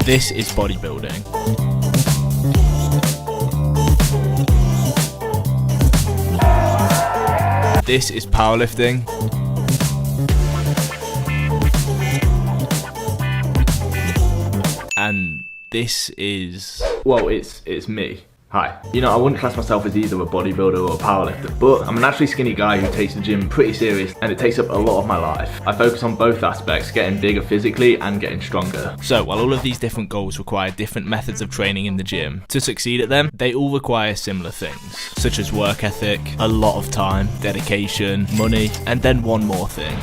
This is bodybuilding. This is powerlifting. And this is, well, it's me. Hi. You know, I wouldn't class myself as either a bodybuilder or a powerlifter, but I'm a naturally skinny guy who takes the gym pretty serious, and it takes up a lot of my life. I focus on both aspects, getting bigger physically and getting stronger. So while all of these different goals require different methods of training in the gym, to succeed at them, they all require similar things, such as work ethic, a lot of time, dedication, money, and then one more thing.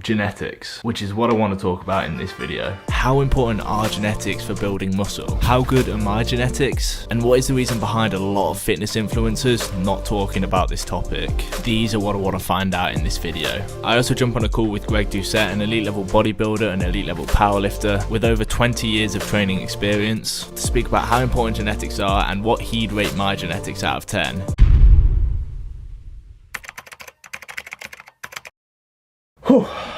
Genetics, which is what I want to talk about in this video. How important are genetics for building muscle? How good are my genetics? And what is the reason behind a lot of fitness influencers not talking about this topic? These are what I want to find out in this video. I also jump on a call with Doucette, an elite level bodybuilder and elite level powerlifter with over 20 years of training experience, to speak about how important genetics are and what he'd rate my genetics out of 10.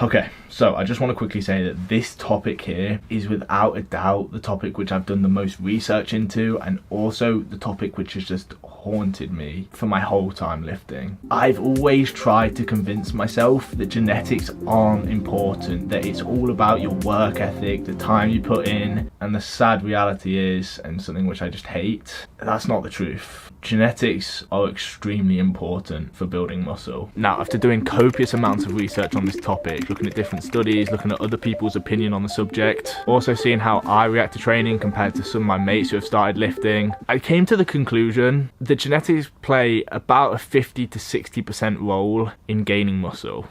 Okay, so I just want to quickly say that this topic here is without a doubt the topic which I've done the most research into, and also the topic which has just haunted me for my whole time lifting. I've always tried to convince myself that genetics aren't important, that it's all about your work ethic, the time you put in, and the sad reality is, and something which I just hate, that's not the truth. Genetics are extremely important for building muscle. Now, after doing copious amounts of research on this topic, looking at different studies, looking at other people's opinion on the subject, also seeing how I react to training compared to some of my mates who have started lifting, I came to the conclusion that genetics play about a 50 to 60% role in gaining muscle.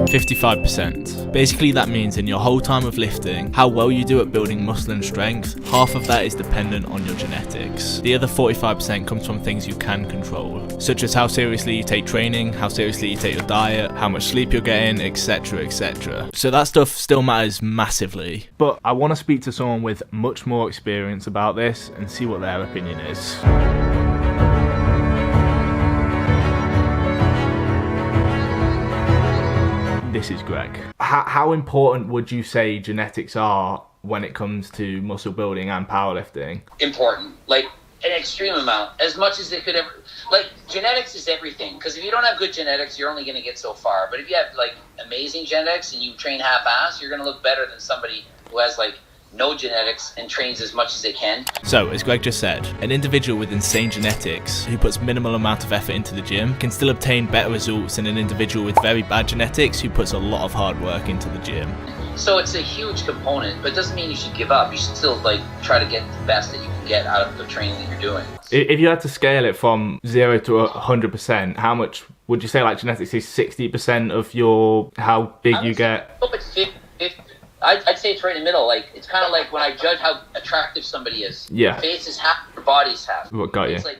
55%. Basically that means in your whole time of lifting, how well you do at building muscle and strength, half of that is dependent on your genetics. The other 45% comes from things you can control, such as how seriously you take training, how seriously you take your diet, how much sleep you're getting, etc, etc. So that stuff still matters massively. But I want to speak to someone with much more experience about this and see what their opinion is. This is Greg. How important would you say genetics are when it comes to muscle building and powerlifting? Important, like an extreme amount, as much as it could ever. Like, genetics is everything, because if you don't have good genetics, you're only going to get so far. But if you have like amazing genetics and you train half-ass, you're going to look better than somebody who has like no genetics and trains as much as they can. So, as Greg just said, an individual with insane genetics who puts minimal amount of effort into the gym can still obtain better results than an individual with very bad genetics who puts a lot of hard work into the gym. So it's a huge component, but it doesn't mean you should give up. You should still like try to get the best that you can get out of the training that you're doing. If you had to scale it from 0 to 100%, how much would you say like genetics is 60% of your how big you get? I'd say it's right in the middle. Like, it's kind of like when I judge how attractive somebody is. Yeah. Your face is half, your body's half. What got you? It's like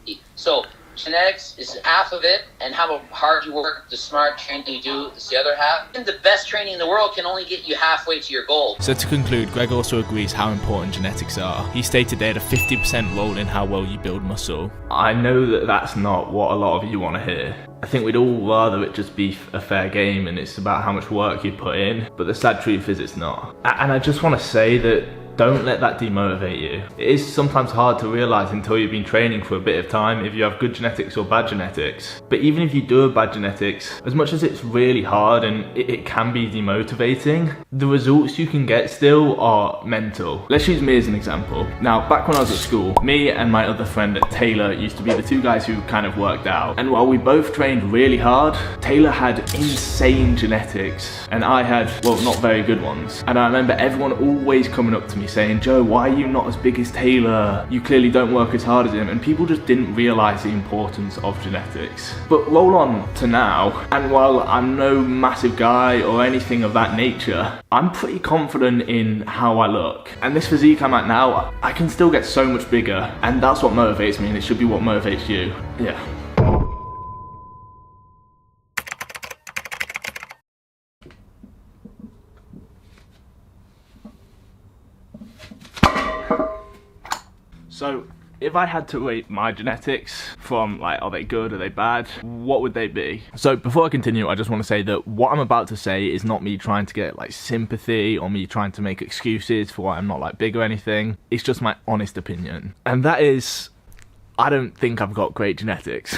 50. So genetics is half of it, and how hard you work, the smart training you do is the other half. And the best training in the world can only get you halfway to your goal. So to conclude, Greg also agrees how important genetics are. He stated they had a 50% role in how well you build muscle. I know that that's not what a lot of you want to hear. I think we'd all rather it just be a fair game and it's about how much work you put in, but the sad truth is it's not. And I just want to say that don't let that demotivate you. It is sometimes hard to realise until you've been training for a bit of time if you have good genetics or bad genetics. But even if you do have bad genetics, as much as it's really hard and it can be demotivating, the results you can get still are mental. Let's use me as an example. Now, back when I was at school, me and my other friend Taylor used to be the two guys who kind of worked out. And while we both trained really hard, Taylor had insane genetics and I had, well, not very good ones. And I remember everyone always coming up to me saying, Joe, why are you not as big as Taylor? You clearly don't work as hard as him. And people just didn't realise the importance of genetics. But roll on to now, and while I'm no massive guy or anything of that nature, I'm pretty confident in how I look. And this physique I'm at now, I can still get so much bigger. And that's what motivates me, and it should be what motivates you. Yeah. So, if if I had to rate my genetics from like, are they good, are they bad, what would they be? So before I continue, I just want to say that what I'm about to say is not me trying to get like sympathy or me trying to make excuses for why I'm not like big or anything. It's just my honest opinion. And that is, I don't think I've got great genetics.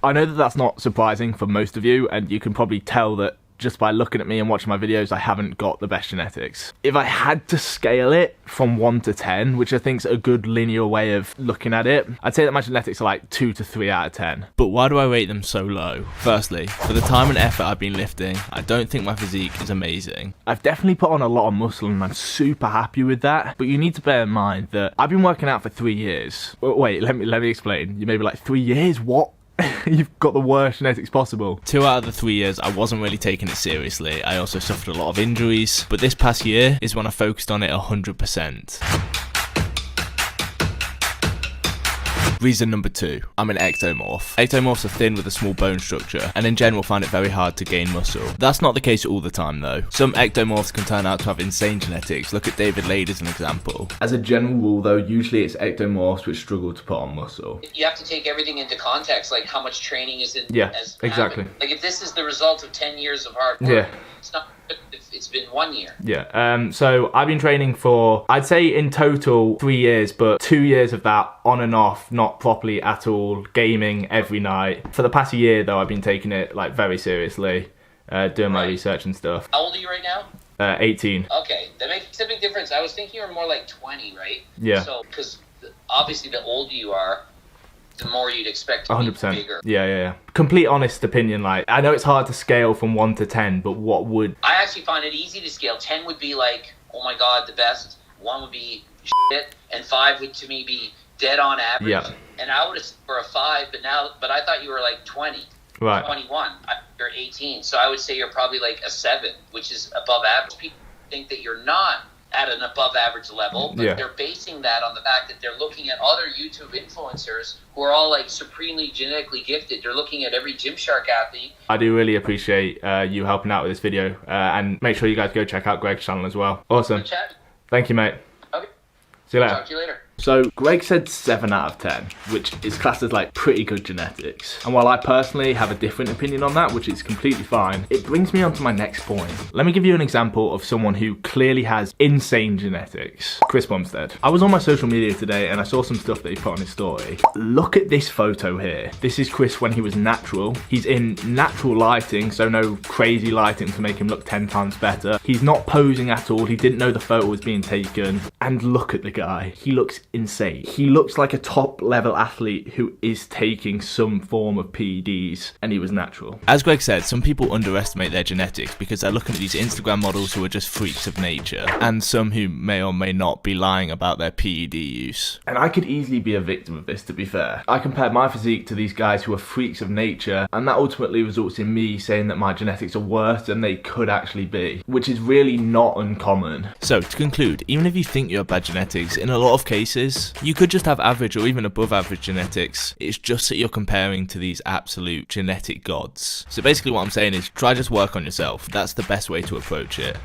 I know that that's not surprising for most of you, and you can probably tell that just by looking at me and watching my videos, I haven't got the best genetics. If I had to scale it from 1 to 10, which I think is a good linear way of looking at it, I'd say that my genetics are like 2 to 3 out of 10. But why do I rate them so low? Firstly, for the time and effort I've been lifting, I don't think my physique is amazing. I've definitely put on a lot of muscle and I'm super happy with that, but you need to bear in mind that I've been working out for 3 years. Wait, let me explain. You may be like, 3 years? What? You've got the worst genetics possible. 2 out of the 3 years, I wasn't really taking it seriously. I also suffered a lot of injuries, but this past year is when I focused on it 100%. Reason number 2, I'm an ectomorph. Ectomorphs are thin with a small bone structure, and in general find it very hard to gain muscle. That's not the case all the time though. Some ectomorphs can turn out to have insane genetics. Look at David Lade as an example. As a general rule though, usually it's ectomorphs which struggle to put on muscle. You have to take everything into context, like how much training is in. Yeah, exactly. Like if this is the result of 10 years of hard work, yeah, it's not. It's been 1 year. Yeah. So I've been training for, I'd say in total 3 years, but 2 years of that on and off, not properly at all, gaming every night. For the past year though, I've been taking it like very seriously, doing my research and stuff. How old are you right now? 18. Okay, that makes a big difference. I was thinking you were more like 20, right? Yeah. So, because obviously the older you are, the more you'd expect to 100%. be bigger. Yeah. Complete honest opinion, like, I know it's hard to scale from 1 to 10, but what would... I actually find it easy to scale. 10 would be like, oh my god, the best. 1 would be shit, and 5 would to me be dead on average. Yeah. And I would have for a 5, but I thought you were like 20. Right. 21. You're 18, so I would say you're probably like a 7, which is above average. People think that you're not at an above average level, but they're basing that on the fact that they're looking at other YouTube influencers who are all like supremely genetically gifted. They're looking at every Gymshark athlete. I do really appreciate you helping out with this video, and make sure you guys go check out Greg's channel as well. Awesome. Thank you, mate. Okay. See you later. Talk to you later. So Greg said 7 out of 10, which is classed as like pretty good genetics. And while I personally have a different opinion on that, which is completely fine, it brings me on to my next point. Let me give you an example of someone who clearly has insane genetics. Chris Bumstead. I was on my social media today and I saw some stuff that he put on his story. Look at this photo here. This is Chris when he was natural. He's in natural lighting, so no crazy lighting to make him look 10 times better. He's not posing at all. He didn't know the photo was being taken. And look at the guy. He looks insane. He looks like a top level athlete who is taking some form of PEDs, and he was natural. As Greg said, some people underestimate their genetics because they're looking at these Instagram models who are just freaks of nature, and some who may or may not be lying about their PED use. And I could easily be a victim of this, to be fair. I compared my physique to these guys who are freaks of nature, and that ultimately results in me saying that my genetics are worse than they could actually be, which is really not uncommon. So to conclude, even if you think you have bad genetics, in a lot of cases you could just have average or even above average genetics. It's just that you're comparing to these absolute genetic gods. So basically what I'm saying is try just work on yourself. That's the best way to approach it.